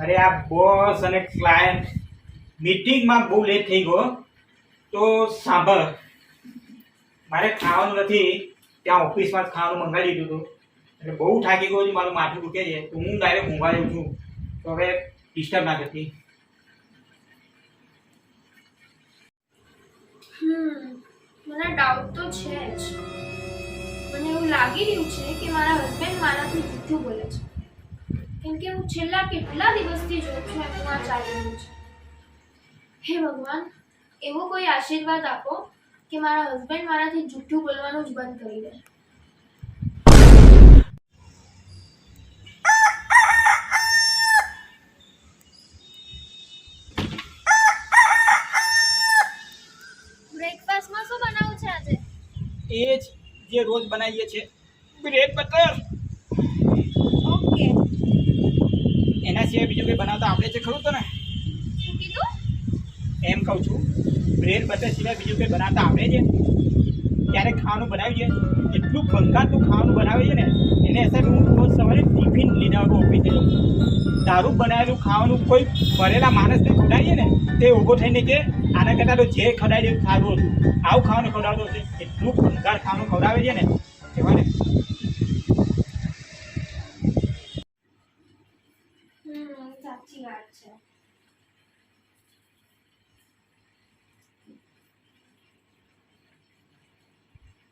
અરે આ બોસ અને ક્લાયન્ટ મીટિંગમાં બહુ લેટ થઈ ગયો. તો સાંભળ, મારે ખાવાનું નથી, ત્યાં ઓફિસમાં જ ખાવાનું મંગાવી દીધું હતું. એટલે બહુ થાકી ગયો છું, મારું માથું દુખે છે, તો હું ડાયરેક્ટ ઊંઘવા જાઉં છું. તો હવે ડિસ્ટર્બ ના કરતી. મને ડાઉટ તો છે જ. મને એવું લાગી રહ્યું છે કે મારા હસબન્ડ મારાથી જૂઠું બોલે છે, કેમ કે હું છેલ્લા કેટલા દિવસથી જોઉં છું એમનું આ ચાલી રહ્યું છે. હે ભગવાન, એવો કોઈ આશીર્વાદ આપો કે મારા હસબન્ડ મારાથી જૂઠું બોલવાનું જ બંધ કરી દે. બ્રેકફાસ્ટમાં શું બનાવું છે આજે? એ જ જે રોજ બનાવીએ છીએ, બ્રેડ બટર. ઓકે. એના સિવાય બીજું કંઈ બનાવતા આવડે છે ખરું? તો ને શું કીધું? એમ કહું છું, બ્રેડ બટર સિવાય બીજું કંઈ બનાવતા આવડે છે? ક્યારેક ખાવાનું બનાવ્યું છે? એટલું ભંગારનું ખાવાનું બનાવે છે ને, એને હિસાબે હું રોજ સવારે ટિફિન લઈને આવતો ઓફિસે. તારું બનાવેલું ખાવાનું કોઈ ભરેલા માણસને ખવડાવીએ ને, તે ઊભો થઈને કે આના કરતાં તો જે ખવડાવી એવું સારું હતું, આવું ખાવાનું ખવડાવતો હશે. એટલું ભંગાર ખાવાનું ખવડાવે છે ને, કહેવાય ને. સાચી વાત છે.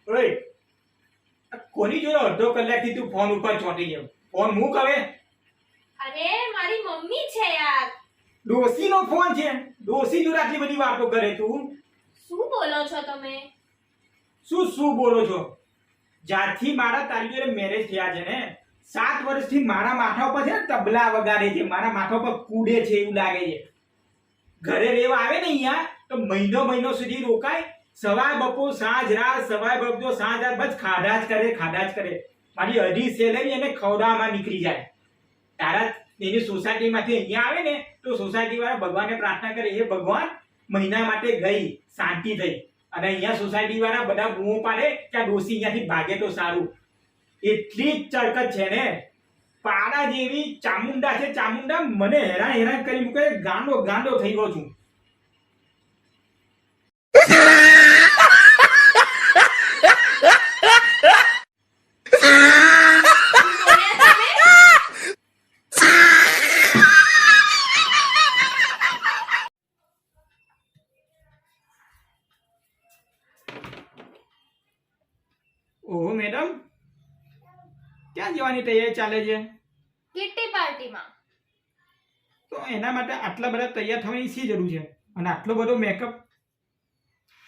ઓય, આ કોની જોડે અડધો કલાકથી તું ફોન ઉપર ચોંટી ગયો? ફોન મૂક હવે. અરે મારી મમ્મી છે યાર. ડોસીનો ફોન છે, ડોસી જોડે આટલી બધી વાતો કરે તું? શું બોલો છો તમે? શું બોલો છો? જ્યારથી મારા તારી જોડે મેરેજ થયા છે ને, 7 વર્ષથી મારા માથા ઉપર છે ને તબલા વગાડે છે, મારા માથા ઉપર કૂદે છે એવું લાગે છે. ઘરે રહેવા આવે ને અહીંયા તો મહિનો સુધી રોકાય, સવાર બપોર સાંજ રાત, સવાર બપોર સાંજ રાત બસ ખાધા જ કરે. મારી અઢી સેલેરી એને ખવડાવવામાં નીકળી જાય. તારા એની સોસાયટીમાંથી અહીંયા આવે ને તો સોસાયટી વાળા ભગવાનને પ્રાર્થના કરે, હે ભગવાન મહિના માટે ગઈ, શાંતિ થઈ. અને અહીંયા સોસાયટી વાળા બધા બૂમો પાડે કે આ ડોસી અહીંયાથી ભાગે તો સારું. એટલી જ ચરકત છે ને, પાડા જેવી ચામુંડા છે, ચામુંડા. મને હેરાન કરી મૂકે, ગાંડો થઈ ગયો છું. ઓહો મેડમ, ક્યાં જવાની તૈયારી ચાલે છે? કિટ્ટી પાર્ટીમાં. તો એના માટે આટલા બધા તૈયાર થવાની શી જરૂર છે? અને આટલો બધો મેકઅપ?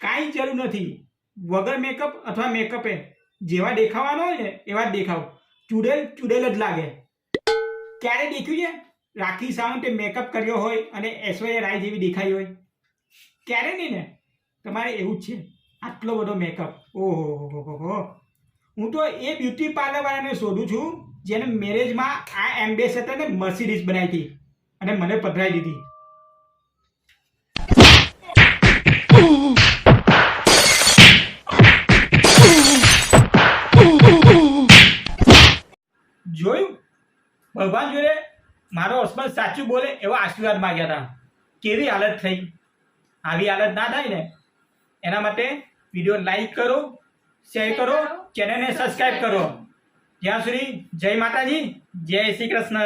કાંઈ જરૂર નથી. વગર મેકઅપ અથવા મેકઅપે જેવા દેખાવાનો હોય ને એવા જ દેખાવ. ચુડેલ જ લાગે. ક્યારે દેખ્યું છે રાખી સાવંતે મેકઅપ કર્યો હોય અને ઐશ્વર્યા રાય જેવી દેખાઈ હોય? ક્યારે નહીં ને. તમારે એવું જ છે, આટલો બધો મેકઅપ. ઓહો, હું તો એ બ્યુટી પાર્લર વાળાને શોધું છું જેને મેરેજમાં આ એમ્બેસેડરને મર્સિડીઝ બનાવી હતી અને મને પધરાવી દીધી. જોયું, ભગવાન જોડે મારો હસબન્ડ સાચું બોલે એવો આશીર્વાદ માંગ્યા હતા. કેવી હાલત થઈ. આવી હાલત ના થાય ને એના માટે વિડીયો લાઈક કરો, શેર કરો, ચેનલને સબસ્ક્રાઇબ કરો. જ્યાં સુધી જય માતાજી, જય શ્રી કૃષ્ણ.